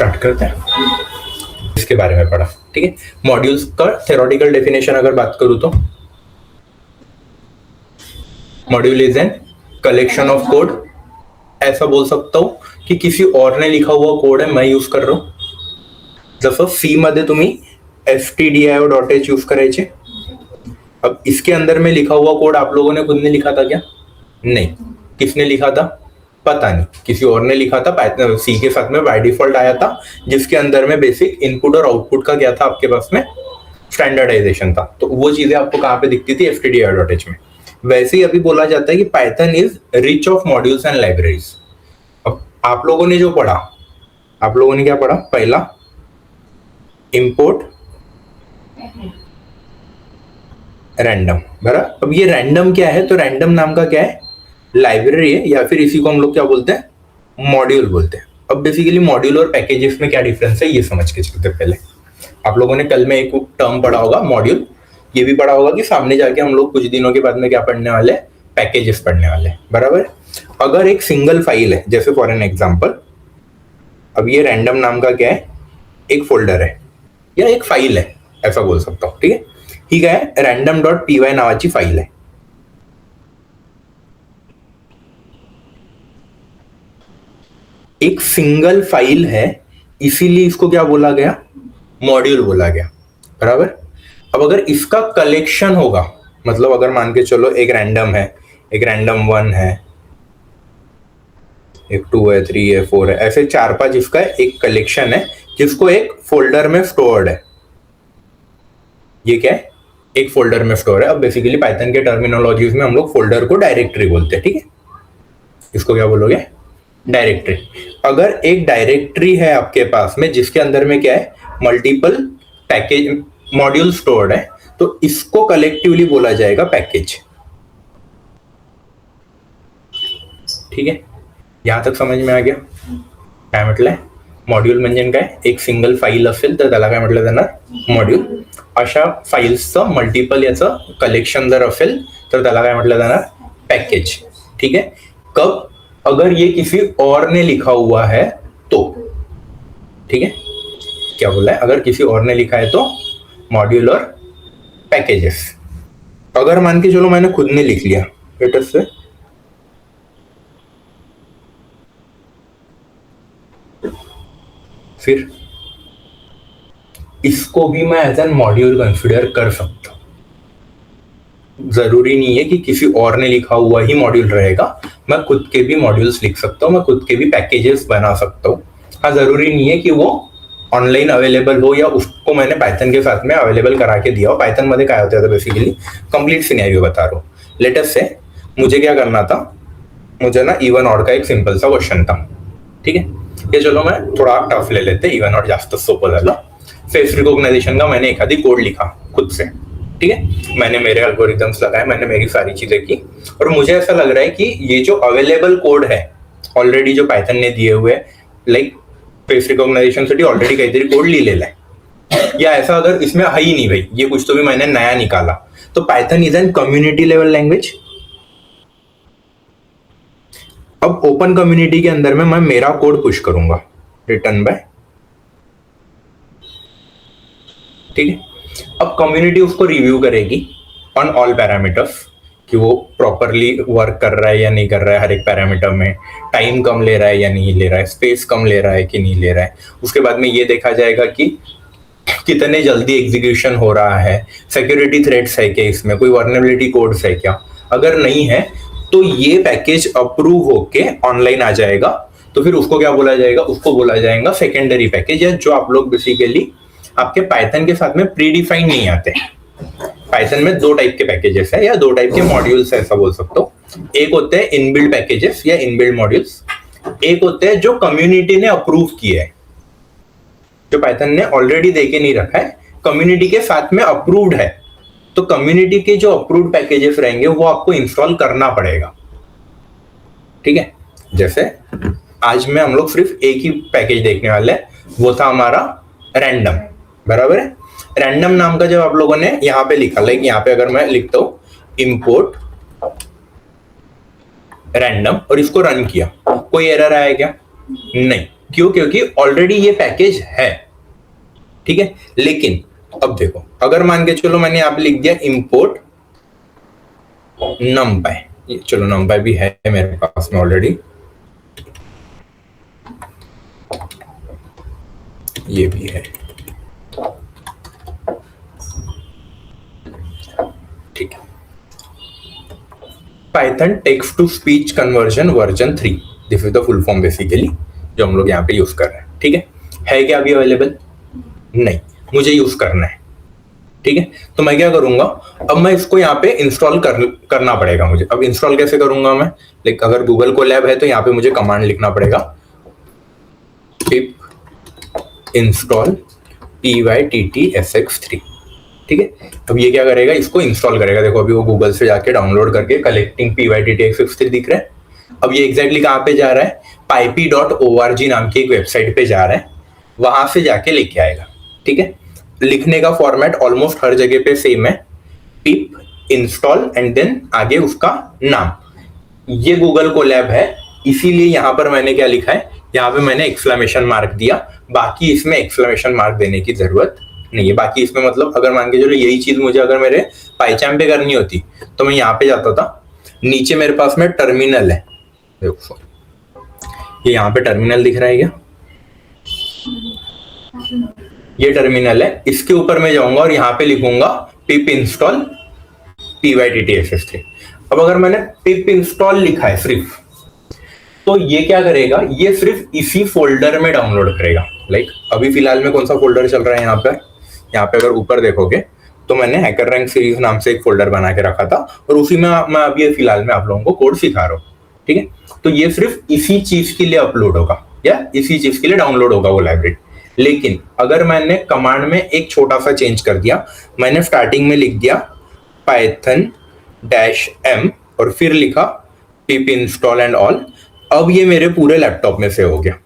Start करते हैं, इसके बारे में पढ़ा। ठीक है, मॉड्यूल्स का थ्योरेटिकल डेफिनेशन अगर बात करूं तो module is an collection of code. ऐसा बोल सकता हूं की किसी और ने लिखा हुआ कोड है, मैं यूज कर रहा हूं। जसं सी मध्ये तुम्ही stdio.h यूज करायचे। अब इसके अंदर में लिखा हुआ कोड आप लोगों ने खुद ने लिखा था क्या? नहीं। किसने लिखा था? पता नहीं, किसी और ने लिखा था। पाइथन सी के साथ में बाय डिफॉल्ट आया था, जिसके अंदर में बेसिक इनपुट और आउटपुट का क्या था आपके पास में? स्टैंडर्डाइजेशन था। तो वो चीजें आपको कहाँ पे दिखती थी? stdio.h में। वैसे ही अभी बोला जाता है कि Python is rich of modules and libraries. अब आप लोगों ने जो पढ़ा, आप लोगों ने क्या पढ़ा? पहला इंपोर्ट रैंडम, बराबर। अब ये रैंडम क्या है? तो रैंडम नाम का क्या है? लाइब्रेरी है, या फिर इसी को हम लोग क्या बोलते हैं? मॉड्यूल बोलते हैं। अब बेसिकली मॉड्यूल और पैकेजेस में क्या डिफरेंस है ये समझ के चलते। पहले आप लोगों ने कल में एक टर्म पढ़ा होगा मॉड्यूल, ये भी पढ़ा होगा कि सामने जाके हम लोग कुछ दिनों के बाद में क्या पढ़ने वाले? पैकेजेस पढ़ने वाले, बराबर। अगर एक सिंगल फाइल है, जैसे फॉर एन एग्जांपल, अब ये रैंडम नाम का क्या है? एक फोल्डर है या एक फाइल है, ऐसा बोल सकता हूं। ठीक है, ही काय आहे? random.py नावाची फाइल है। एक सिंगल फाइल है, इसीलिए इसको क्या बोला गया? मॉड्यूल बोला गया, बराबर। अब अगर इसका कलेक्शन होगा, मतलब अगर मान के चलो एक रैंडम है, एक रैंडम 1 है, एक 2 है, 3 है, 4 है, ऐसे 4-5 इसका एक कलेक्शन है जिसको एक फोल्डर में स्टोर्ड है। ये क्या है? एक फोल्डर में स्टोर है। अब बेसिकली पाइथन के टर्मिनोलॉजीज में हम लोग फोल्डर को डायरेक्टरी बोलते हैं। ठीक है, इसको क्या बोलोगे? डायरेक्टरी। अगर एक डायरेक्टरी है आपके पास में जिसके अंदर में क्या है? मल्टीपल पैकेज मॉड्यूल स्टोर्ड है, तो इसको कलेक्टिवली बोला जाएगा पैकेज। ठीक है, यहां तक समझ में आ गया? काय म्हटलंय? मॉड्यूल म्हणजे काय? एक सिंगल फाईल असेल तर त्याला काय म्हटलं जाणार? मॉड्यूल। अशा फाइल्सचं मल्टिपल याचं कलेक्शन जर असेल तर त्याला काय म्हटलं जाणार? पैकेज। ठीक है, कब? अगर ये किसी और ने लिखा हुआ है तो। ठीक है, क्या बोला है? अगर किसी और ने लिखा है तो मॉड्यूल और पैकेजेस। अगर मान के चलो मैंने खुद ने लिख लिया, लेट्स से फिर इसको भी मैं एज एन मॉड्यूल कंसिडर कर सकता हूं। जरूरी नहीं है कि किसी और ने लिखा हुआ ही मॉड्यूल रहेगा, मैं खुद के भी मॉड्यूल्स लिख सकता हूं, मैं खुद के भी पैकेजेस बना सकता हूं। हाँ, जरूरी नहीं है कि वो ऑनलाइन अवेलेबल हो या उसको मैंने पाइथन के साथ में अवेलेबल करा के दिया हो। पाइथन मध्ये काय होता है? बेसिकली कंप्लीट सिनेरियो बता रहा हूं। लेटेस्ट से मुझे क्या करना था? मुझे ना इवन ऑड का एक सिंपल सा क्वेश्चन था। ठीक है, ये चलो मैं थोड़ा टफ ले लेते, इवन ऑड जास्त सोपं झालं। फेस रिकॉग्नाइजेशन का मैंने एक आधी कोड लिखा खुद से। ठीक है, मैंने मेरे एल्गोरिथम्स लगाए, मैंने मेरी सारी चीजें की, और मुझे ऐसा लग रहा है कि ये जो अवेलेबल कोड है ऑलरेडी जो पाइथन ने दिए हुए, लाइक फेस रिकॉग्नाइजेशन साठी ऑलरेडी काहीतरी कोड लिहिलेला है, या ऐसा अगर इसमें है ही नहीं भाई, ये कुछ तो भी मैंने नया निकाला, तो Python is an community level language. अब ओपन कम्युनिटी के अंदर में मैं मेरा कोड पुश करूंगा, रिटर्न बाय। ठीक है, अब कम्युनिटी उसको रिव्यू करेगी ऑन ऑल पैरामीटर्स कि वो प्रॉपरली वर्क कर रहा है या नहीं कर रहा है, हर एक पैरामीटर में टाइम कम ले रहा है या नहीं ले रहा है, स्पेस कम ले रहा है कि नहीं ले रहा है। उसके बाद में ये देखा जाएगा कि कितने जल्दी एग्जीक्यूशन हो रहा है, सिक्योरिटी थ्रेट्स है क्या इसमें, कोई वर्नेबिलिटी कोड्स है क्या। अगर नहीं है तो ये पैकेज अप्रूव होके ऑनलाइन आ जाएगा, तो फिर उसको क्या बोला जाएगा? उसको बोला जाएगा सेकेंडरी पैकेज, या जो आप लोग बेसिकली आपके पाइथन के साथ में प्री डिफाइंड नहीं आते। पाइथन में 2 टाइप के पैकेजेस है या 2 टाइप के मॉड्यूल्स है, ऐसा बोल सकते हो। एक होते हैं इनबिल्ड पैकेजेस या इनबिल्ड मॉड्यूल्स, एक होते हैं जो कम्युनिटी ने अप्रूव किया है, जो पाइथन ने ऑलरेडी देके नहीं रखा है, कम्युनिटी के साथ में अप्रूव्ड है। तो कम्युनिटी के जो अप्रूव्ड पैकेजेस रहेंगे वो आपको इंस्टॉल करना पड़ेगा। ठीक है, जैसे आज में हम लोग सिर्फ एक ही पैकेज देखने वाले हैं, वो था हमारा रैंडम, बराबर है। रैंडम नाम का जब आप लोगों ने यहाँ पे लिखा, लाइक यहाँ पे अगर मैं लिखता हूं इंपोर्ट रैंडम और इसको रन किया, कोई एरर आया क्या? नहीं, क्यों? क्योंकि ऑलरेडी ये पैकेज है, ठीक है। लेकिन अब देखो, अगर मान के चलो मैंने यहाँ पे लिख दिया इंपोर्ट numpy, चलो numpy भी है मेरे पास में ऑलरेडी, ये भी है, ठीक है। Python text to speech conversion version 3, this is the full form basically जो हम लोग यहाँ पे यूज कर रहे हैं, ठीक है क्या अभी अवेलेबल? नहीं, मुझे यूज करना है, ठीक है। तो मैं क्या करूंगा, अब मैं इसको यहाँ पे इंस्टॉल करना पड़ेगा मुझे। अब इंस्टॉल कैसे करूंगा मैं? लाइक अगर गूगल कोलैब है तो यहाँ पे मुझे कमांड लिखना पड़ेगा, पिप इंस्टॉल pyttsx3, ठीक है। अब ये क्या करेगा, इसको इंस्टॉल करेगा। देखो अभी वो गूगल से जाके डाउनलोड करके कलेक्टिंग pyttsx3 दिख रहा है। अब ये एग्जैक्टली कहाँ पे जा रहा है? pyp.org नाम की एक वेबसाइट पे जा रहा है, वहां से जाके लेके आएगा, ठीक है। लिखने का फॉर्मेट ऑलमोस्ट हर जगह पे सेम है, पिप इंस्टॉल एंड देन आगे उसका नाम। ये गूगल कोलैब है, इसीलिए यहां पर मैंने क्या लिखा है, यहाँ पे मैंने एक्सक्लेमेशन मार्क दिया। बाकी इसमें एक्सक्लेमेशन मार्क देने की जरूरत नहीं है। बाकी इसमें मतलब अगर मान के चलो यही चीज मुझे अगर मेरे पाइचैम पे करनी होती तो मैं यहाँ पे जाता था, नीचे मेरे पास में टर्मिनल है, देखो ये यहाँ पे टर्मिनल दिख रहा है क्या? ये टर्मिनल है, इसके ऊपर मैं जाऊंगा और यहाँ पे लिखूंगा पिप इंस्टॉल pyttsx3। अब अगर मैंने पिप इंस्टॉल लिखा है सिर्फ, तो ये क्या करेगा, ये सिर्फ इसी फोल्डर में डाउनलोड करेगा। लाइक अभी फिलहाल में कौन सा फोल्डर चल रहा है यहाँ पे अगर ऊपर देखोगे तो मैंने हैकर रैंक सीरीज नाम से एक फोल्डर बना के रखा था और उसी में मैं अभी फिलहाल में आप लोगों को कोड सिखा रहा हूँ, ठीक है। तो ये सिर्फ इसी चीज के लिए अपलोड होगा या इसी चीज के लिए डाउनलोड होगा वो लाइब्रेरी। लेकिन अगर मैंने कमांड में एक छोटा सा चेंज कर दिया, मैंने स्टार्टिंग में लिख दिया python-m और फिर लिखा pip install and all, अब ये मेरे पूरे लैपटॉप में से हो गया।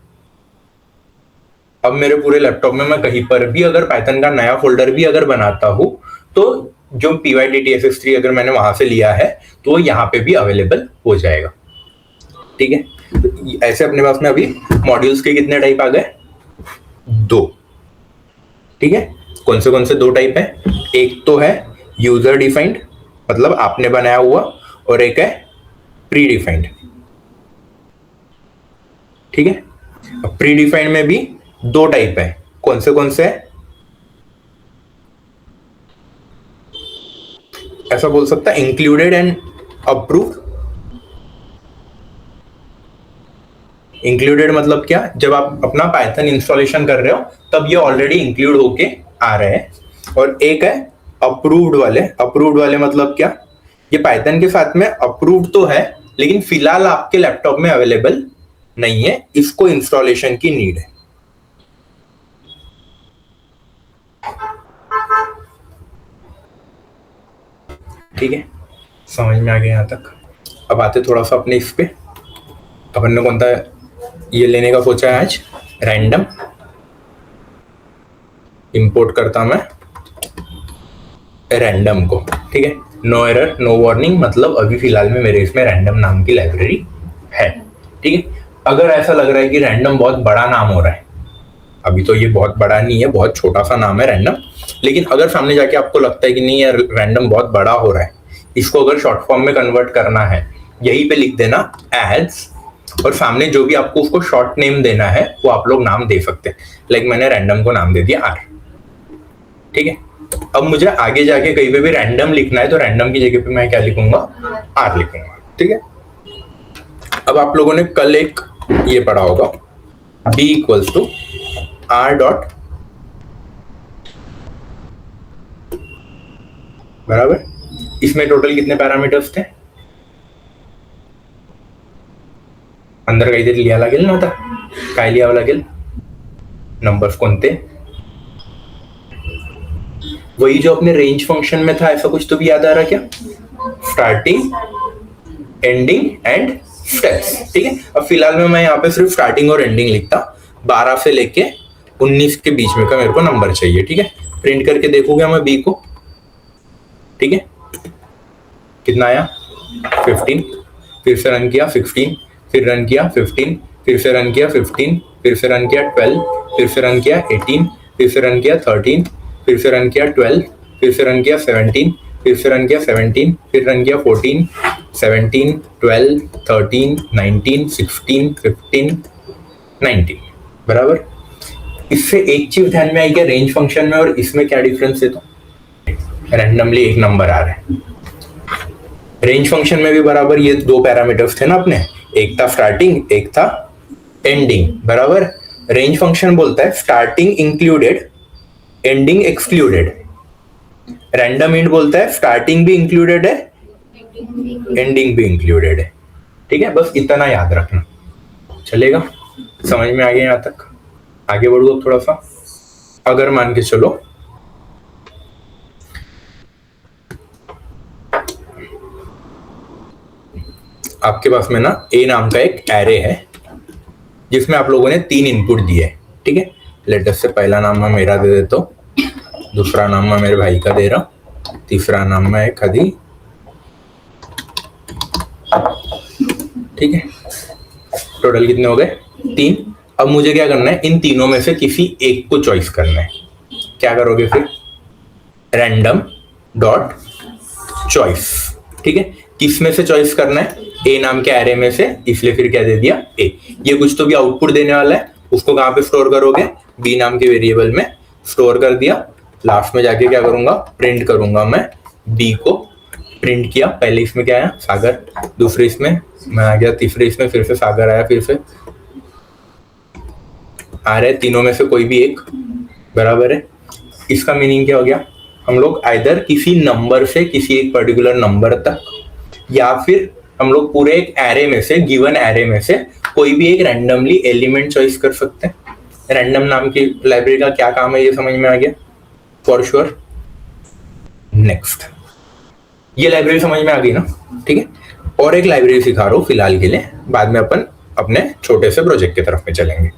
अब मेरे पूरे लैपटॉप में मैं कहीं पर भी अगर पाइथन का नया फोल्डर भी अगर बनाता हूं तो जो pyttsx3 अगर मैंने वहां से लिया है तो वो यहाँ पे भी अवेलेबल हो जाएगा, ठीक है। तो ऐसे अपने पास में अभी मॉड्यूल्स के कितने टाइप आ गए? 2, ठीक है। कौन से 2 टाइप है? एक तो है यूजर डिफाइंड, मतलब आपने बनाया हुआ, और एक है प्री डिफाइंड, ठीक है। अब प्री डिफाइंड में भी 2 टाइप है। कौन से है? ऐसा बोल सकता है इंक्लूडेड एंड अप्रूव्ड। इंक्लूडेड मतलब क्या? जब आप अपना पाइथन इंस्टॉलेशन कर रहे हो तब ये ऑलरेडी इंक्लूड होके आ रहे हैं। और एक है अप्रूव्ड वाले। अप्रूव्ड वाले मतलब क्या? ये पाइथन के साथ में अप्रूव्ड तो है लेकिन फिलहाल आपके लैपटॉप में अवेलेबल नहीं है, इसको इंस्टॉलेशन की नीड है, ठीक है। समझ में आ गया यहाँ तक? अब आते थोड़ा सा अपने इस पे। अपन ने कौन सा ये लेने का सोचा है आज? रैंडम। इंपोर्ट करता मैं रैंडम को, ठीक है। नो एरर नो वार्निंग, मतलब अभी फिलहाल में मेरे इसमें रैंडम नाम की लाइब्रेरी है, ठीक है। अगर ऐसा लग रहा है कि रैंडम बहुत बड़ा नाम हो रहा है, अभी तो ये बहुत बड़ा नहीं है, बहुत छोटा सा नाम है रैंडम, लेकिन अगर सामने जाके आपको लगता है कि नहीं यार रैंडम बहुत बड़ा हो रहा है, इसको अगर शॉर्ट फॉर्म में कन्वर्ट करना है, यहीं पे लिख देना एड्स, और सामने जो भी आपको उसको शॉर्ट नेम देना है वो आप लोग नाम दे सकते हैं। लाइक मैंने रैंडम को नाम दे दिया आर, ठीक है। अब मुझे आगे जाके कहीं पे भी रैंडम लिखना है तो रैंडम की जगह पे मैं क्या लिखूंगा? आर लिखूंगा, ठीक है। अब आप लोगों ने कल एक ये पढ़ा होगा b equals to r dot बराबर। इसमें टोटल कितने पैरामीटर्स थे? अंदर काहीतरी लिहावं लागेल ना, आता काय लिहावं लागेल? नंबर्स कोणते? वही जो अपने रेंज फंक्शन में था, ऐसा कुछ तो भी याद आ रहा क्या? स्टार्टिंग एंडिंग एंड स्टेप्स, ठीक है। अब फिलहाल में मैं यहाँ पे सिर्फ स्टार्टिंग और एंडिंग लिखता। 12 से लेके 19 के बीच में का मेरे को नंबर चाहिए, ठीक है। प्रिंट करके देखूंगा मैं बी को, ठीक है। कितना आया? 15। फिर से रन किया 15, फिर रन किया 15, फिर से रन किया 15, फिर से रन किया 12, फिर से रन किया 18, फिर से रन किया 13, फिर से रन किया 12, फिर से रन किया 17, फिर से रन किया 17, फिर रन किया 14, 17, 12, 13, 19, 16, 15, 19। बराबर। इससे एक चीज ध्यान में आई क्या, रेंज फंक्शन में और इसमें क्या डिफरेंस है? तो रैंडमली एक नंबर आ रहा है। रेंज फंक्शन में भी बराबर ये दो पैरामीटर्स थे ना अपने, एक था स्टार्टिंग, एक था एंडिंग। बराबर। रेंज फंक्शन बोलता है starting included, ending excluded. Random int बोलता है स्टार्टिंग भी इंक्लूडेड है, एंडिंग भी इंक्लूडेड है। ठीक है, बस इतना याद रखना, चलेगा? समझ में आ गया यहां तक? आगे बढ़ो थोड़ा सा। अगर मान के चलो आपके पास में ना ए नाम का एक एरे है जिसमें आप लोगों ने 3 इनपुट दिए। ठीक है, लेटेस्ट से पहला नाम मैं मेरा दे देता हूँ, दूसरा नाम मैं मेरे भाई का दे रहा हूँ, तीसरा नाम मैं खदी। ठीक है, टोटल कितने हो गए? 3। अब मुझे क्या करना है, इन तीनों में से किसी एक को चॉइस करना है। क्या करोगे फिर? Random dot choice. ठीक है, किस में से चॉइस करना है? ए नाम के एरे में से, इसलिए फिर क्या दे दिया? ए। ये कुछ तो भी आउटपुट देने वाला है, उसको कहां पे स्टोर करोगे? बी नाम के वेरिएबल में स्टोर कर दिया। लास्ट में जाके क्या करूंगा? प्रिंट करूंगा मैं बी को। प्रिंट किया, पहले इसमें क्या आया? सागर, दूसरे इसमें मैं आ गया, तीसरे इसमें फिर से सागर आया, फिर से आ रहे तीनों में से कोई भी एक। बराबर है। इसका मीनिंग क्या हो गया? हम लोग आइदर किसी नंबर से किसी एक पर्टिकुलर नंबर तक, या फिर हम लोग पूरे एक एरे में से, गिवन एरे में से कोई भी एक रैंडमली एलिमेंट चॉइस कर सकते हैं। रैंडम नाम की लाइब्रेरी का क्या काम है ये समझ में आ गया? For sure. नेक्स्ट, ये लाइब्रेरी समझ में आ गई ना? ठीक है, और एक लाइब्रेरी सिखा रहा हूँ फिलहाल के लिए, बाद में अपन अपने छोटे से प्रोजेक्ट की तरफ में चलेंगे।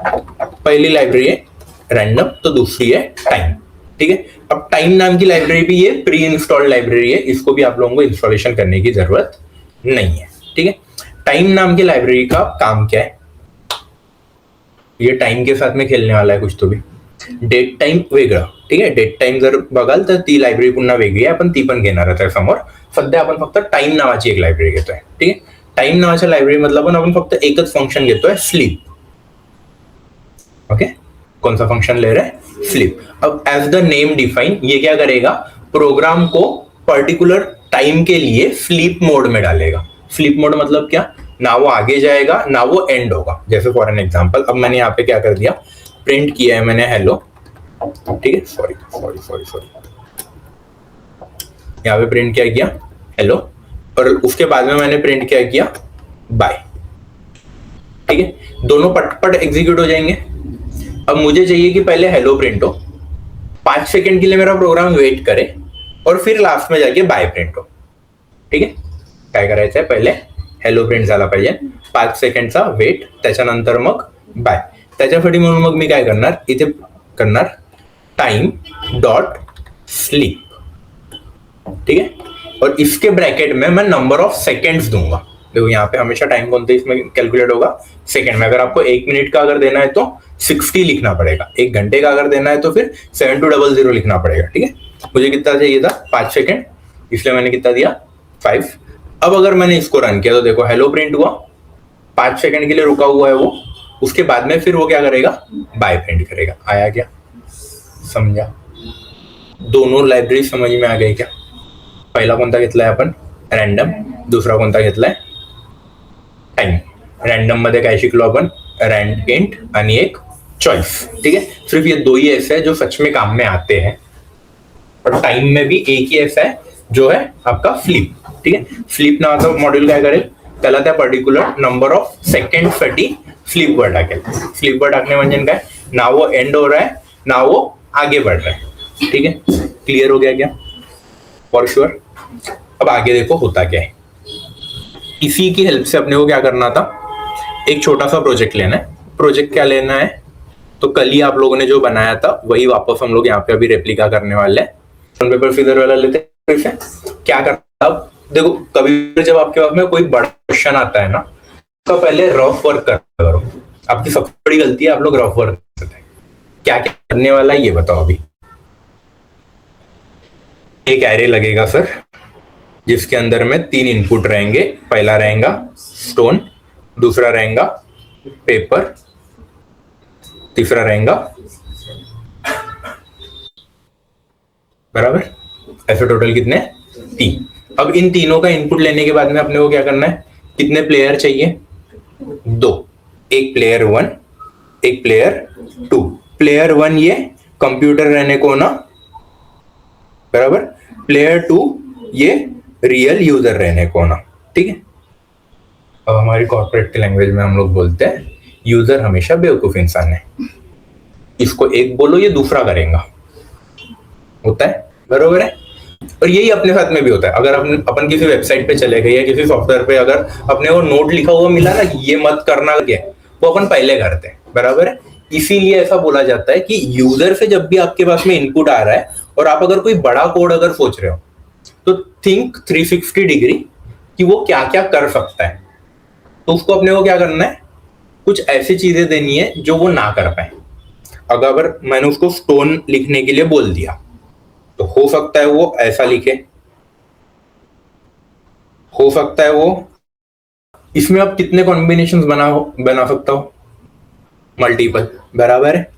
पहली लाइब्रेरी है रैंडम, तो दूसरी है टाइम। ठीक है, अब टाइम नाम की लाइब्रेरी भी ये प्री इंस्टॉल्ड लाइब्रेरी है, इसको भी आप लोगों को इंस्टॉलेशन करने की जरूरत नहीं है। ठीक है, टाइम नाम की लाइब्रेरी का काम क्या है? ये टाइम के साथ में खेलने वाला है कुछ तो भी। डेट टाइम वेगळा। ठीक आहे, डेट टाइम जर बघाल तर ती लायब्ररी पुन्हा वेगळी आहे, आपण ती पण घेणार आहे समोर। सध्या आपण फक्त टाइम नावाची एक लायब्ररी घेतोय। ठीक आहे, टाइम नावाच्या लायब्ररी मधला पण आपण फक्त एकच फंक्शन घेतोय, स्लीप। ओके, कौन सा फंक्शन ले रहे हैं? स्लीप। अब एज द नेम डिफाइन, ये क्या करेगा? प्रोग्राम को पर्टिकुलर टाइम के लिए स्लीप मोड में डालेगा। स्लीप मोड मतलब क्या? ना वो आगे जाएगा ना वो एंड होगा। जैसे फॉर एन एग्जांपल, अब मैंने यहाँ पे क्या कर दिया, प्रिंट किया है मैंने हेलो। ठीक है, सॉरी सॉरी सॉरी सॉरी, यहाँ पे प्रिंट क्या किया? हेलो, और उसके बाद में मैंने प्रिंट क्या किया? बाय। ठीक है, दोनों पट एग्जीक्यूट हो जाएंगे। अब मुझे चाहिए कि पहले हेलो प्रिंट हो, 5 सेकंड के लिए मेरा प्रोग्राम वेट करे, और फिर लास्ट में जाके बाय प्रिंट हो। ठीक आहे, काय करायचं आहे? पहिले हेलो प्रिंट झाला पाहिजे, 5 सेकंडचा वेट, त्याच्यानंतर मग बाय। त्याच्यासाठी म्हणून मग मी काय करणार, इथे करणार टाइम डॉट स्लीप। ठीक है, और इसके ब्रैकेट में मैं नंबर ऑफ सेकेंड्स दूंगा। देखो यहाँ पे हमेशा टाइम कौन सा इसमें कैलकुलेट होगा? सेकंड में। अगर आपको 1 मिनट का अगर देना है तो 60 लिखना पड़ेगा, 1 घंटे का अगर देना है तो फिर 7200 लिखना पड़ेगा। ठीक है, मुझे कितना चाहिए था? 5 सेकंड, इसलिए मैंने कितना दिया? 5। अब अगर मैंने इसको रन किया तो देखो हेलो प्रिंट हुआ, 5 सेकंड के लिए रुका हुआ है वो, उसके बाद में फिर वो क्या करेगा? बाय प्रिंट करेगा। आया क्या? समझा? दोनों लाइब्रेरी समझ में आ गई क्या? पहला कोणता घेतलाय आपण? रॅन्डम, दूसरा कोणता घेतलाय? टाइम। रैंडम मध्ये काय शिकलो आपण? रैंड इंट आणि एक चॉइस। ठीक है, सिर्फ ये दो ही ऐसे हैं जो सच में काम में आते हैं, और टाइम में भी एक ही ऐसा है जो है आपका फ्लिप। ठीक है, फ्लिप नावाचं मॉड्यूल काय करेल? त्याला त्या पर्टिक्युलर नंबर ऑफ सेकंड साठी फ्लिप वर टाकेल। फ्लिप वर टाकणे म्हणजे काय? ना वो एंड हो रहा है ना वो आगे बढ़ रहा है। ठीक है, क्लियर हो गया क्या? For sure. अब आगे देखो होता क्या है। इसी की हेल्प से अपने को क्या करना था? एक छोटा सा प्रोजेक्ट लेना है। प्रोजेक्ट क्या लेना है? तो कल ही आप लोगों ने जो बनाया था वही वापस हम लोग यहाँ पे अभी रेप्लिका करने वाले हैं। पेपर सीजर वाला लेते हैं। फिर से क्या करना? अब देखो, कभी जब आपके पास में कोई बड़ा क्वेश्चन आता है ना, तो पहले रफ वर्क करो। आपकी सबसे बड़ी गलती है, आप लोग रफ वर्क करते हैं। क्या क्या करने वाला है ये बताओ अभी। एक एरे लगेगा सर, जिसके अंदर में 3 इनपुट रहेंगे। पहला रहेगा स्टोन, दूसरा रहेगा पेपर, तीसरा रहेगा, बराबर। ऐसे टोटल कितने? 3। अब इन तीनों का इनपुट लेने के बाद में अपने को क्या करना है? कितने प्लेयर चाहिए? 2। एक प्लेयर 1, एक प्लेयर 2। प्लेयर 1 ये कंप्यूटर रहने को ना, बराबर। प्लेयर 2 ये रियल यूजर रहने को ना, ठीक है। अब हमारी कॉर्पोरेट की लैंग्वेज में हम लोग बोलते हैं यूजर हमेशा बेवकूफ इंसान है। इसको एक बोलो, ये दूसरा करेगा, होता है, बरोबर है। और यही अपने साथ में भी होता है। अगर अपन किसी वेबसाइट पे चले गए या किसी सॉफ्टवेयर पे अगर अपने को नोट लिखा हुआ मिला ना, ये मत करना क्या, वो अपन पहले करते हैं, बराबर है। इसीलिए ऐसा बोला जाता है कि यूजर से जब भी आपके पास में इनपुट आ रहा है और आप अगर कोई बड़ा कोड अगर सोच रहे हो, तो थिंक 360 डिग्री कि वो क्या क्या कर सकता है। तो उसको अपने को क्या करना है? कुछ ऐसी चीजें देनी है जो वो ना कर पाए। अगर मैंने उसको स्टोन लिखने के लिए बोल दिया, तो हो सकता है वो ऐसा लिखे, हो सकता है वो इसमें आप कितने कॉम्बिनेशंस बना सकता हो? मल्टीपल, बराबर है।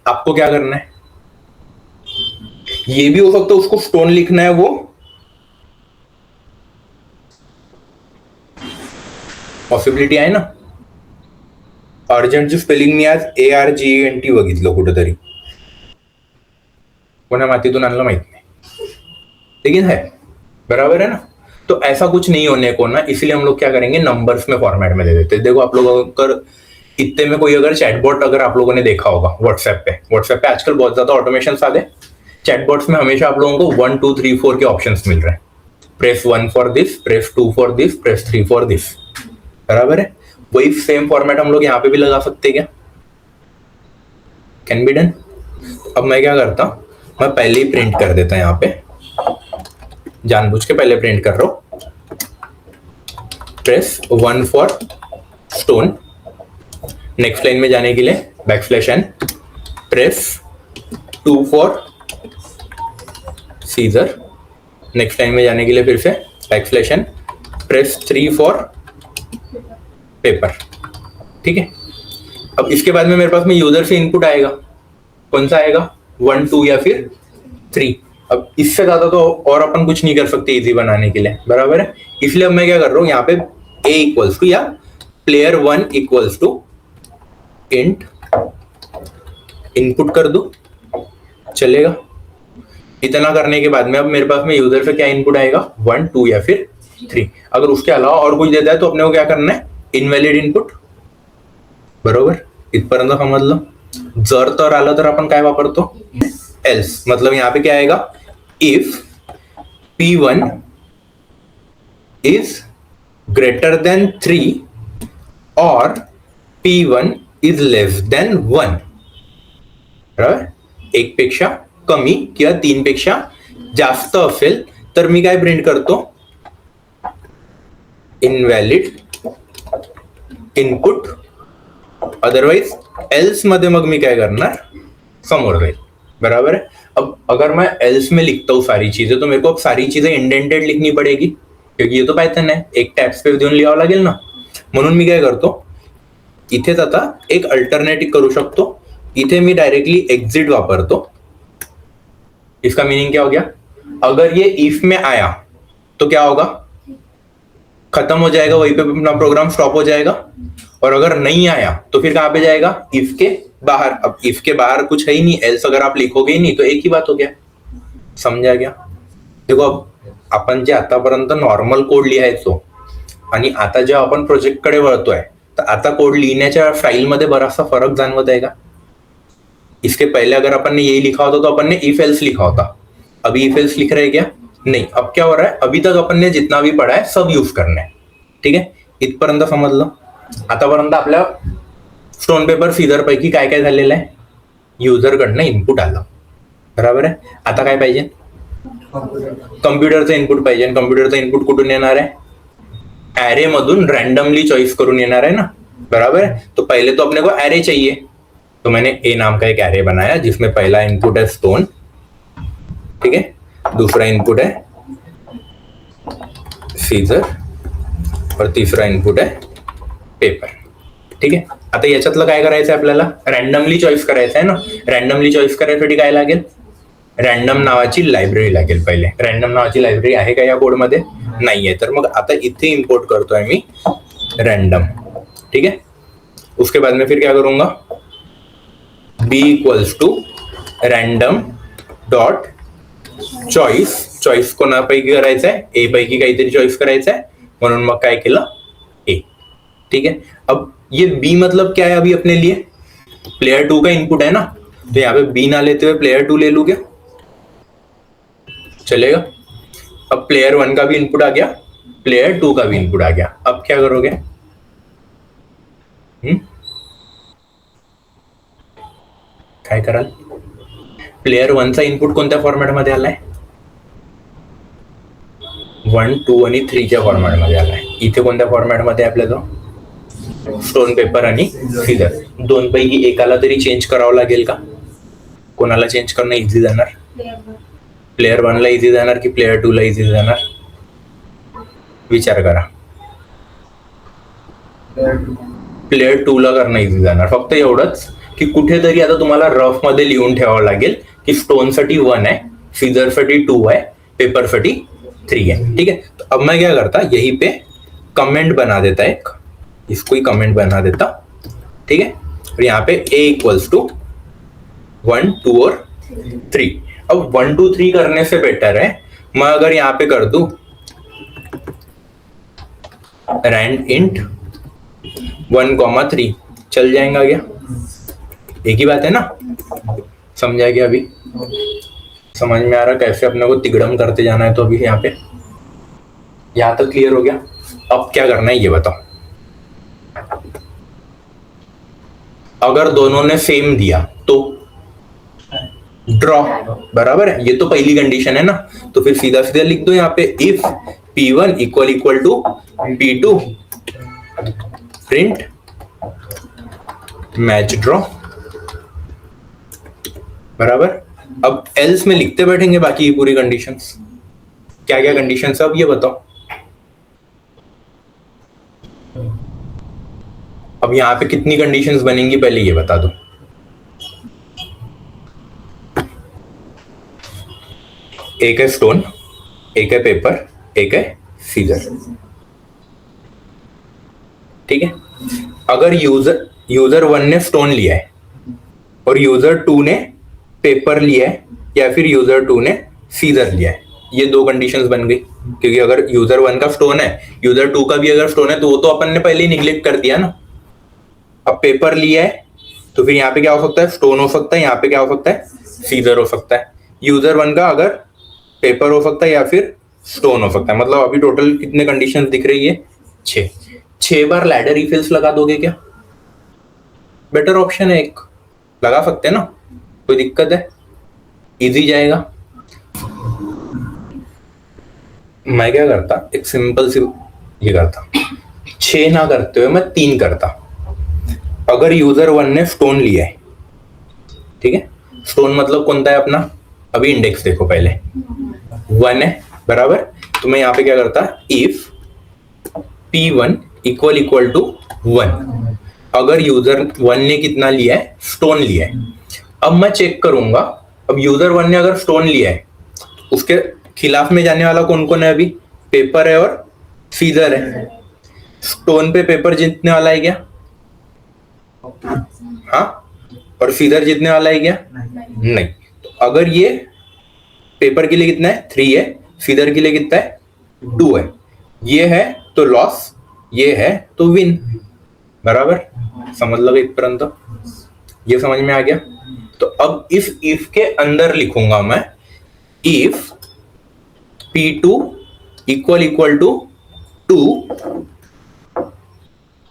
आपको क्या करना है? ये भी हो सकता है उसको स्टोन लिखना है, वो पॉसिबिलिटी आहे ना। अर्जंटची स्पेलिंग मी आज ARGENT बघितलं कुठेतरी, कोणा मातीतून आणलं माहित नाही, लेकिन है, बराबर है ना। तो ऐसा कुछ नहीं होने को ना, इसलिए हम लोग क्या करेंगे, नंबर्स में फॉर्मेट में दे देते हैं। देखो आप लोगों अगर इतने में कोई अगर चैटबॉट अगर आप लोगों ने देखा होगा व्हाट्सएप पे आजकल बहुत ज्यादा ऑटोमेशन आ गए। चैटबॉट्स में हमेशा आप लोगों को 1 2 3 4 के ऑप्शंस मिल रहे हैं। Press 1 for this, press 2 for this, press 3 for this, बराबर है। वही सेम फॉर्मेट हम लोग यहाँ पे भी लगा सकते हैं क्या? Can be done. अब मैं क्या करता हूँ, मैं पहले ही प्रिंट कर देता हूँ, यहाँ पे जानबूझ के पहले प्रिंट कर रहा हूँ। Press 1 for stone, next line में जाने के लिए backslash n, press 2 for scissor, next line में जाने के लिए फिर से backslash n, press 3 for paper, ठीक है। अब इसके बाद में मेरे पास में यूजर से इनपुट आएगा, कौन सा आएगा? 1 2 या फिर 3। अब इससे ज्यादा तो और अपन कुछ नहीं कर सकते इजी बनाने के लिए, बराबर है। इसलिए अब मैं क्या कर रहा हूँ, यहाँ पे a इक्वल्स टू या player 1 equals to int input कर दो, चलेगा। इतना करने के बाद में अब मेरे पास में यूजर से क्या इनपुट आएगा? 1 2 या फिर 3। अगर उसके अलावा और कुछ देता है तो अपने को क्या करना है? इनवॅलिड इनपुट, बरोबर। इथपर्यंत समजलं। जर तर आलं तर आपण काय वापरतो? एल्स। मतलब यहाँ पे क्या आएगा? If P1 is greater than 3 और P1 इज लेस देन 1, बरोबर। एक पेक्षा कमी किंवा 3 पेक्षा जास्त असेल तर मी काय प्रिंट करतो? Invalid input. अदरवाइज एल्स मध्ये मग मी काय करणार? समोर जाईल, बराबर है। अब अगर मैं एल्स में लिखता हूँ सारी चीजें, तो मेरे को अब सारी चीजें इंडेंटेड लिखनी पड़ेगी, क्योंकि ये तो पायथन है, एक टॅब स्पेस देऊन लिहावं लागेल ना। म्हणून मी काय करतो, इथेच आता एक अल्टरनेटिव करू शकतो। इथे मी डायरेक्टली एग्जिट वापरतो। इसका मीनिंग क्या हो गया? अगर ये इफ में आया तो क्या होगा? खत्म हो जाएगा, वहीं पे अपना प्रोग्राम स्टॉप हो जाएगा। और अगर नहीं आया तो फिर कहां पे जाएगा? इफ के बाहर। अब इफ के बाहर कुछ है ही नहीं, एल्स अगर आप लिखोगे ही नहीं तो एक ही बात हो गया, समझा गया? देखो अब आपण जे आतापर्यंत नॉर्मल कोड लिहायचो आणि आता जेव्हा आपण प्रोजेक्ट कडे वळतोय, तर आता कोड लिहिण्याच्या फाइल मध्ये बराचसा फरक जाणवत आहे का? इसके पहले अगर अपन ने यही लिखा होता तो अपन ने इफ एल्स लिखा होता। अभी इफ एल्स लिख रहे हैं क्या? नहीं। अब क्या हो रहा है? अभी तक अपन ने जितना भी पढ़ा है सब यूज करना है, ठीक है। इथपर्यंत समजलं? आतापर्यंत आपल्या स्टोन पेपर सीजर पैकी काय काय झालेलं आहे? युजर कडनं इनपुट आलं, बराबर आहे। आता काय पाहिजे? कम्प्युटरचं इनपुट पाहिजे। कम्प्युटरचं इनपुट कुठून येणार आहे? ॲरे मधून रॅन्डमली चॉईस करून येणार आहे ना, बराबर है। तो पहले तो अपने को एरे चाहिए, तो मैंने ए नाम का एक एरे बनाया जिसमें पहला इनपुट है स्टोन, ठीक है, दूसरा इनपुट है सीजर और तीसरा इनपुट है पेपर, ठीक आहे. आता याच्यातलं काय करायचं आपल्याला, रॅन्डमली चॉईस करायचं आहे ना. रॅन्डमली चॉईस करायसाठी काय लागेल, रॅन्डम नावाची लायब्ररी लागेल. पहिले रॅन्डम नावाची लायब्ररी आहे का या कोडमध्ये, नाहीये. तर मग आता इथे इंपोर्ट करतोय मी रैंडम, ठीक है. उसके बाद में फिर क्या करूंगा, B equals to random dot choice. Choice कोणापैकी करायचं आहे, ए पैकी काहीतरी चॉईस करायचं आहे, म्हणून मग काय केलं ए, ठीक है. अब ये बी मतलब क्या है, अभी अपने लिए प्लेयर 2 का इनपुट है ना, तो यहाँ पे बी ना लेते हुए प्लेयर 2 ले लू क्या, चलेगा. अब प्लेयर 1 का भी इनपुट आ गया, प्लेयर 2 का भी इनपुट आ गया. अब क्या करोगे, काय कराल, प्लेयर 1 चा इनपुट कोणत्या फॉर्मॅटमध्ये आलाय, 1, 2 आणि 3 च्या फॉर्मॅटमध्ये आलाय. इथे कोणत्या फॉर्मॅटमध्ये आपल्या तो स्टोन पेपर आणि सीजर, दोन पैकी एकाला तरी चेंज करावं लागेल का. कोणाला चेंज करणं इझी जाणार, प्लेयर 1 ला इझी जाणार की प्लेयर 2 ला इझी जाणार, विचार करा. प्लेयर 2 ला करणं इझी जाणार. फक्त एवढंच की कुठेतरी आता तुम्हाला रफ मध्ये लिहून ठेवावं लागेल की स्टोन साठी 1 है, सीजर साठी 2 है, पेपर साठी 3 है, ठीक है. तो अब मैं क्या करता, यहीं पे कमेंट बना देता, एक इसको ही कमेंट बना देता, ठीक है. और यहाँ पे ए इक्वल्स टू 1, 2 और 3. अब 1, 2, 3 करने से बेटर है मैं अगर यहाँ पे कर दू रैंड इंट 1,3, चल जाएगा क्या, एक ही बात है ना. समझा गया, अभी समझ में आ रहा कैसे अपने को तिगड़म करते जाना है. तो अभी यहाँ पे यहाँ तक क्लियर हो गया. अब क्या करना है ये बताओ. अगर दोनों ने सेम दिया तो ड्रॉ, बराबर है. ये तो पहली कंडीशन है ना, तो फिर सीधा सीधा लिख दो यहाँ पे, if P1 equal to P2 print match draw, बराबर. अब एल्स में लिखते बैठेंगे बाकी की पूरी कंडीशंस. क्या क्या कंडीशंस है अब ये बताओ. अब यहां पे कितनी कंडीशंस बनेंगी पहले ये बता दो. एक है स्टोन, एक है पेपर, एक है सीजर, ठीक है. अगर यूजर 1 ने स्टोन लिया है और यूजर 2 ने पेपर लिया है, या फिर यूजर 2 ने सीजर लिया है, ये दो कंडीशंस बन गई. क्योंकि अगर यूजर 1 का स्टोन है, यूजर 2 का भी अगर स्टोन है, तो वो तो अपन ने पहले ही निग्लेक्ट कर दिया ना. अब पेपर लिया है तो फिर यहाँ पे क्या हो सकता है, स्टोन हो सकता है, यहाँ पे क्या हो सकता है, सीजर हो सकता है. यूजर 1 का अगर पेपर हो सकता है या फिर स्टोन हो सकता है. मतलब अभी टोटल कितने कंडीशंस दिख रही है, 6 बार लैडर रिफिल्स लगा दोगे क्या, बेटर ऑप्शन है एक, लगा सकते हैं ना, कोई दिक्कत है, इजी जाएगा. मैं क्या करता, एक सिंपल सी ये करता, 6 ना करते हुए मैं 3 करता. अगर यूजर 1 ने स्टोन लिया है, ठीक है, स्टोन मतलब कौन सा है अपना, अभी इंडेक्स देखो पहले 1 है, बराबर. तो मैं यहाँ पे क्या करता, इफ P1 इक्वल टू 1, अगर यूजर 1 ने कितना लिया है, स्टोन लिया है. अब मैं चेक करूंगा, अब यूजर 1 ने अगर स्टोन लिया है, उसके खिलाफ में जाने वाला कौन कौन है, अभी पेपर है और सीजर है. स्टोन पे पेपर जीतने वाला है क्या, हाँ, और सीजर जीतने वाला है क्या, नहीं. तो अगर ये पेपर के लिए कितना है, 3 है, सीजर के लिए कितना है, 2 है, ये है तो लॉस, ये है तो विन, बराबर. समझ लगा इतपर्यंत, ये समझ में आ गया. तो अब इफ के अंदर लिखूंगा मैं, if P2 equal to 2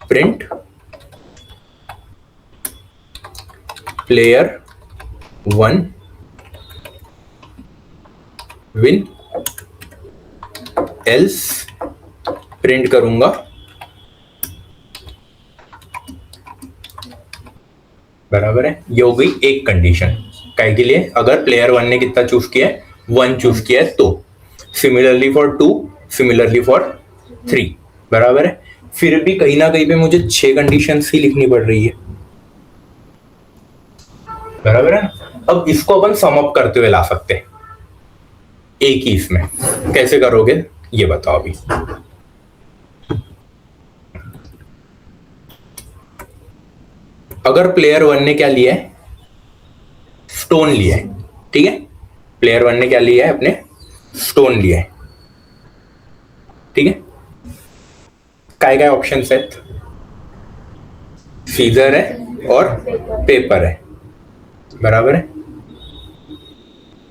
print player 1 win, else print करूंगा बराबर है, ये हो गई एक कंडीशन काय के लिए, अगर प्लेयर 1 ने कितना चूज किया है, 1 चूज किया है तो। सिमिलरली फॉर 2, सिमिलरली फॉर 3, बराबर है। फिर भी कहीं ना कहीं पे मुझे 6 कंडीशन ही लिखनी पड़ रही है, बराबर है ना। अब इसको अपन सम अप करते हुए ला सकते हैं एक ही इसमें, कैसे करोगे ये बताओ अभी। अगर प्लेयर 1 ने क्या लिया है, स्टोन लिया है, ठीक है। प्लेयर 1 ने क्या लिया है, अपने स्टोन लिया है, ठीक है। काय काय ऑप्शन है, सीजर है और पेपर है, बराबर है।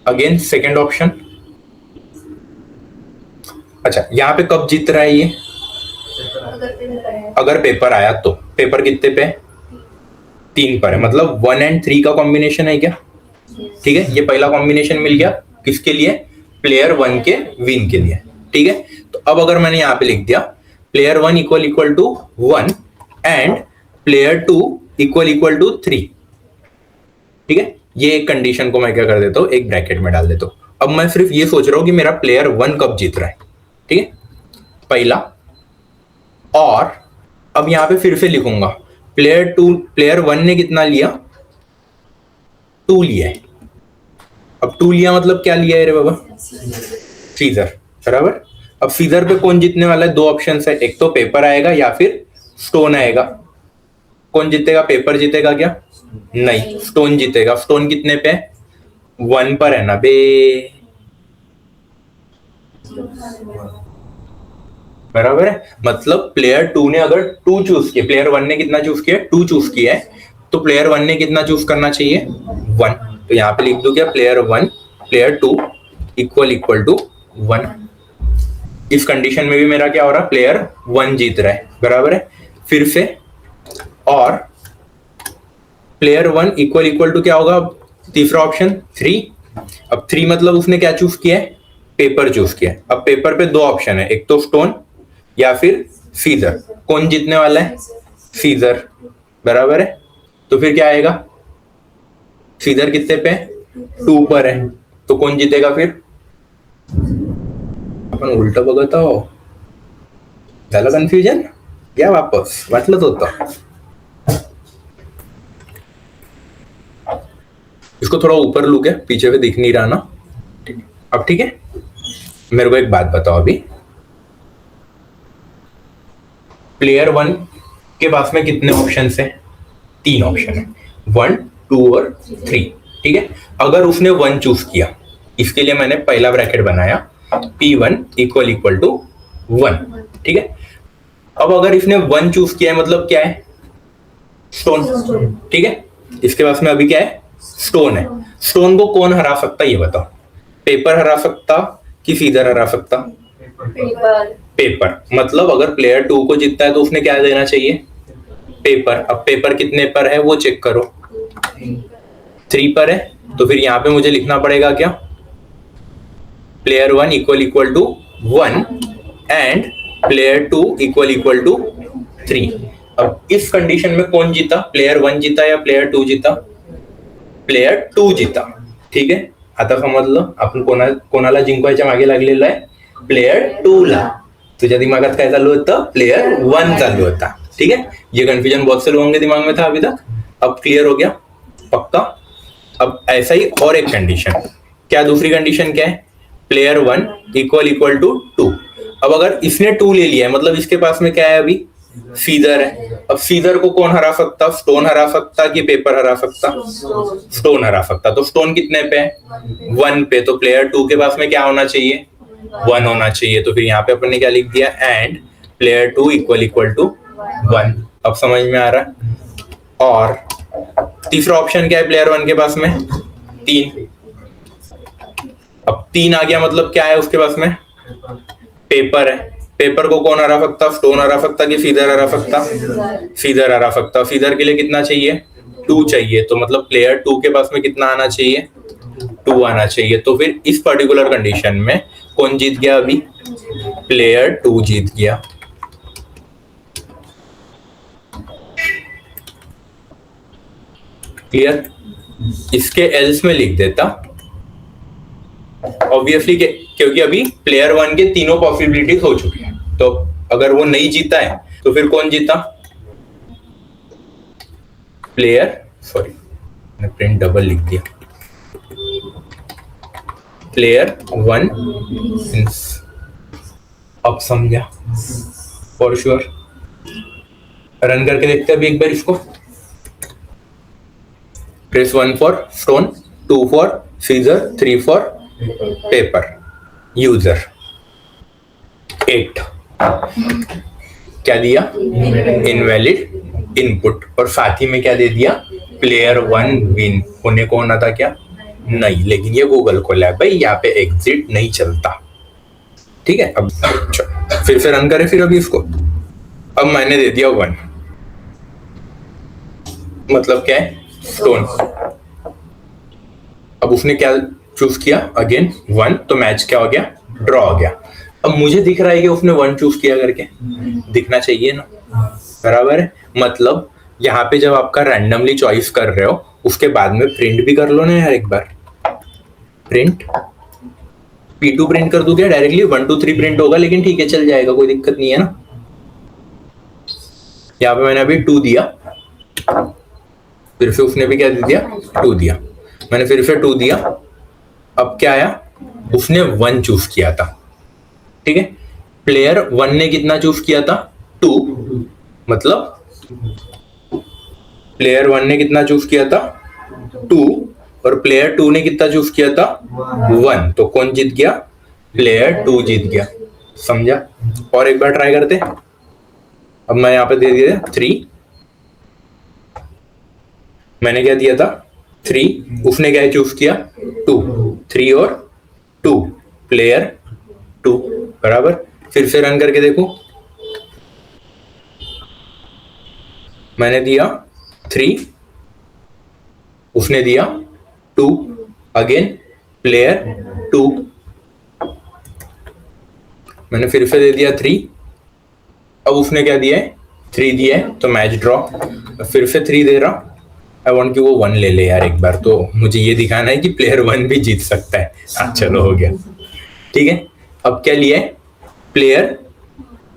अगेन सेकंड ऑप्शन, अच्छा यहां पे कब जीत रहा है ये, अगर पेपर आया तो। पेपर कितने पे, 3 पर है, मतलब 1 और 3 का कॉम्बिनेशन है क्या, ठीक है। ये पहला कॉम्बिनेशन मिल गया किसके लिए, प्लेयर 1 के विन के लिए, ठीक है। तो अब अगर मैंने यहां पे लिख दिया player 1 equal to 1 and player 2 equal to 3, ठीक है। ये एक कंडीशन को मैं क्या कर देता हूं, एक ब्रैकेट में डाल देता हूं। अब मैं सिर्फ ये सोच रहा हूं कि मेरा प्लेयर 1 कब जीत रहा है, ठीक है, पहला। और अब यहां पे फिर से लिखूंगा प्लेयर 1 ने कितना लिया, 2 लिया है। अब 2 लिया मतलब क्या लिया है रे बाबा, सीजर, बराबर। अब सीजर पे कौन जीतने वाला है, 2 ऑप्शन है, एक तो पेपर आएगा या फिर स्टोन आएगा। कौन जीतेगा, पेपर जीतेगा क्या, नहीं, स्टोन जीतेगा। स्टोन कितने पे, 1 पर है ना बे, बराबर है। मतलब प्लेयर 2 ने अगर 2 चूज किया, प्लेयर 1 ने कितना चूज किया, 2 चूज किया है, तो प्लेयर 1 ने कितना चूज करना चाहिए, 1। तो यहां पे लिख दो क्या, प्लेयर 1 प्लेयर 2 इक्वल टू 1। इस कंडीशन में भी मेरा क्या हो रहा है, प्लेयर 1 जीत रहा है, बराबर है। फिर से और प्लेयर 1 इक्वल टू क्या होगा, तीसरा ऑप्शन 3। अब 3 मतलब उसने क्या चूज किया है, पेपर चूज किया है। अब पेपर पे 2 ऑप्शन है, एक तो स्टोन या फिर सीजर। कौन जीतने वाला है, सीजर, बराबर है। तो फिर क्या आएगा, सीजर कितने पे, 2 पर है, तो कौन जीतेगा फिर, आपण उलट बघत आहो, झालं कन्फ्युजन, या वापस वाटलंच होतं। इसको थोड़ा ऊपर लू क्या, पीछे पे दिख नहीं रहा ना, ठीक है। अब ठीक है, मेरे को एक बात बताओ अभी, प्लेयर 1 के पास में कितने ऑप्शन है, 3 ऑप्शन है, 1, 2 और 3, ठीक है। अगर उसने 1 चूज किया, इसके लिए मैंने पहला ब्रैकेट बनाया P1 इक्वल टू 1, ठीक है। अब अगर इसने 1 चूज किया है मतलब क्या है, स्टोन, ठीक है। इसके पास में अभी क्या है, स्टोन है। स्टोन को कौन हरा सकता ये बताओ, पेपर हरा सकता कि सीजर हरा सकता, पेपर। मतलब अगर प्लेयर 2 को जीतता है तो उसने क्या देना चाहिए, पेपर। अब पेपर कितने पर है वो चेक करो, 3 पर है। तो फिर यहां पे मुझे लिखना पड़ेगा क्या, player 1 equal to 1 and player 2 equal to 3। अब इस कंडीशन में कौन जीता, प्लेयर 1 जीता या प्लेयर 2 जीता, प्लेयर 2 जीता, ठीक आहे। आता समजलं आपण कोणाला जिंकवायच्या मागे लागलेलो आहे, प्लेयर 2 ला। तुझ्या दिमागात काय चालू होतं, प्लेयर 1 चालू होता, ठीक है। ये कंफ्यूजन बहुत से लोगों के दिमाग में था अभी तक, अब क्लियर हो गया पक्का। अब ऐसा ही और एक कंडीशन, क्या दूसरी कंडीशन क्या है, प्लेयर 1 इक्वल टू 2। अब अगर इसने 2 ले लिया है मतलब इसके पास में क्या है अभी, सीजर है। अब सीजर को कौन हरा सकता, स्टोन हरा सकता कि पेपर हरा सकता, स्टोन हरा सकता। तो स्टोन कितने पे है, 1 पे, तो प्लेयर 2 के पास में क्या होना चाहिए, 1 होना चाहिए। तो फिर यहाँ पे अपन ने क्या लिख दिया, एंड प्लेयर 2 इक्वल टू 1। अब समझ में आ रहा है। और तीसरा ऑप्शन क्या है प्लेयर 1 के पास में, 3। अब 3 आ गया मतलब क्या है उसके पास में, पेपर है। पेपर को कौन हरा सकता, स्टोन हरा सकता कि सीजर हरा सकता, सीजर हरा सकता। सीजर के लिए कितना चाहिए, 2 चाहिए। तो मतलब प्लेयर 2 के पास में कितना आना चाहिए, 2 आना चाहिए। तो फिर इस पर्टिकुलर कंडीशन में कौन जीत गया अभी, प्लेयर 2 जीत गया। क्लियर? इसके एल्स में लिख देता ऑब्वियसली, क्योंकि अभी प्लेयर 1 के तीनों पॉसिबिलिटीज हो चुकी है, तो अगर वो नहीं जीता है तो फिर कौन जीता? प्लेयर, सॉरी मैंने प्रिंट डबल लिख दिया, प्लेयर 1 अब समझा फॉर श्योर। रन करके देखते हैं अभी एक बार इसको। Press 1 for stone, 2 for scissor, 3 for paper, user 8 क्या दिया? इनवैलिड इनपुट, और साथ ही में क्या दे दिया? Player 1 win. होने को होना था क्या? नहीं, लेकिन ये गूगल को लैब भाई, यहाँ पे एग्जिट नहीं चलता। ठीक है, अब फिर से रन करें फिर अभी इसको। अब मैंने दे दिया 1, मतलब क्या है? स्टोन। अब उसने क्या चूज किया? अगेन 1, तो मैच क्या हो गया? ड्रॉ हो गया। अब मुझे दिख रहा है कि उसने 1 चूज किया करके, दिखना चाहिए ना, बराबर है? मतलब यहाँ पे जब आपका रैंडमली चॉइस कर रहे हो, उसके बाद में प्रिंट भी कर लो ना यार एक बार। प्रिंट P2 प्रिंट कर दूं क्या डायरेक्टली? 1 2 3 प्रिंट होगा, लेकिन ठीक है चल जाएगा, कोई दिक्कत नहीं है ना। यहाँ पे मैंने अभी 2 दिया, फिर से उसने भी क्या दे दिया? 2 दिया। मैंने फिर से 2 दिया, अब क्या आया? उसने 1 चूज किया था। ठीक है, प्लेयर 1 ने कितना चूज किया था? 2, मतलब प्लेयर 1 ने कितना चूज किया था? 2, और प्लेयर 2 ने कितना चूज किया था? 1। तो कौन जीत गया? प्लेयर 2 जीत गया। समझा? और एक बार ट्राई करते। अब मैं यहाँ पे दे दिया 3, मैंने क्या दिया था? 3, उसने क्या चूज किया? 2, 3 और 2, प्लेयर 2, बराबर। फिर से रन करके देखो, मैंने दिया 3, उसने दिया 2, अगेन प्लेयर 2, मैंने फिर से दे दिया 3, अब उसने क्या दिया है? 3 दिया है, तो मैच ड्रॉ। फिर से 3 दे रहा, आई वांट कि वो 1 ले ले यार एक बार, तो मुझे ये दिखाना है कि प्लेयर 1 भी जीत सकता है। हाँ चलो हो गया। ठीक है, अब क्या लिया है? प्लेयर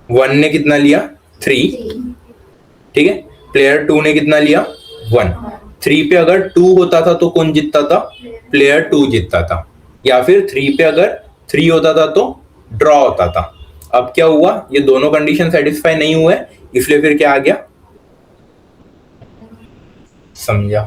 1 ने कितना लिया? 3। ठीक है, प्लेयर 2 ने कितना लिया? 1। 3 पे अगर 2 होता था तो कौन जीतता था? प्लेयर 2 जीतता था। या फिर 3 पे अगर 3 होता था तो ड्रॉ होता था। अब क्या हुआ? ये दोनों कंडीशन सेटिस्फाई नहीं हुए, इसलिए फिर क्या आ गया? समझा?